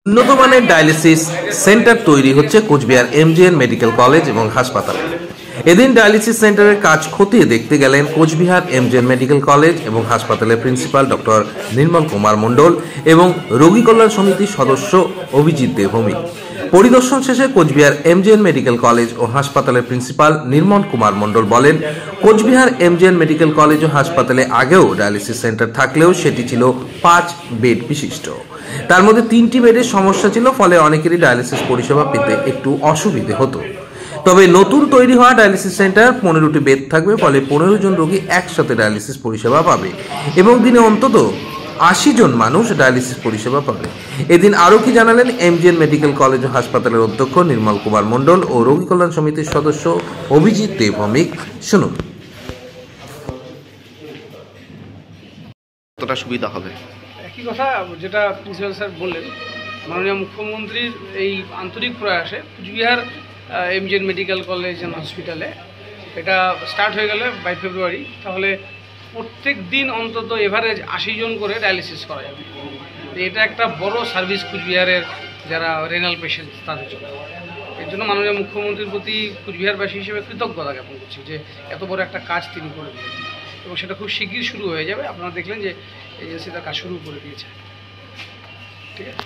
উন্নত মানের dialysis centre তৈরি হচ্ছে কোচবিহার এমজিএন মেডিকেল কলেজ এবং হাসপাতালে। এদিন ডায়ালিসিস সেন্টারের কাজ খতিয়ে দেখতে গেলেন কোচবিহার এমজিএন মেডিকেল কলেজ এবং হাসপাতালের প্রিন্সিপাল ডক্টর নির্মল কুমার মণ্ডল এবং রোগী কল্যাণ সমিতির সদস্য অভিজিৎ দেবভৌমিক। পরিদর্শন শেষে কোচবিহার এমজিএন মেডিকেল কলেজ ও হাসপাতালের প্রিন্সিপাল নির্মল কুমার মণ্ডল বলেন, কোচবিহার এমজিএন মেডিকেল কলেজ ও হাসপাতালে আগেও ডায়ালিসিস সেন্টার থাকলেও সেটি ছিল 5 বেড বিশিষ্ট। তার মধ্যে 3টি বেডের সমস্যা ছিল, ফলে অনেকেরই ডায়ালিসিস পরিষেবা পেতে একটু অসুবিধে হতো। তবে নতুন তৈরি হওয়া ডায়ালিসিস সেন্টার 15টি বেড থাকবে, ফলে 15 জন রোগী একসাথে ডায়ালিসিস পরিষেবা পাবে এবং দিনে অন্তত 80 জন মানুষ ডায়ালিসিস পরিষেবা পাবে। এদিন আরও কি জানালেন এমজিএন মেডিকেল কলেজ ও হাসপাতালের অধ্যক্ষ নির্মল কুমার মণ্ডল ও রোগী কল্যাণ সমিতির সদস্য অভিজিৎ দেবভৌমিক, শুনুন। কতটা সুবিধা হবে? একই কথা যেটা প্রিন্সিপাল স্যার বললেন, মাননীয় মুখ্যমন্ত্রীর এই আন্তরিক প্রয়াসে Cooch Behar MJN medical college and হসপিটালে এটা স্টার্ট হয়ে গেলে 22 ফেব্রুয়ারি, তাহলে প্রত্যেক দিন অন্তত এভারেজ 80 জন করে ডায়ালিসিস করা যাবে। এটা একটা বড় সার্ভিস কুচবিহারের যারা রেনাল পেশেন্ট তাদের জন্য। এর জন্য মাননীয় মুখ্যমন্ত্রীর প্রতি কুচবিহারবাসী হিসেবে কৃতজ্ঞতা জ্ঞাপন করছি যে এত বড় একটা কাজ তিনি করে দিলেন এবং সেটা খুব শিগগির শুরু হয়ে যাবে। আপনারা দেখলেন যে এজেন্সি তার কাজ শুরু করে দিয়েছে। ঠিক আছে।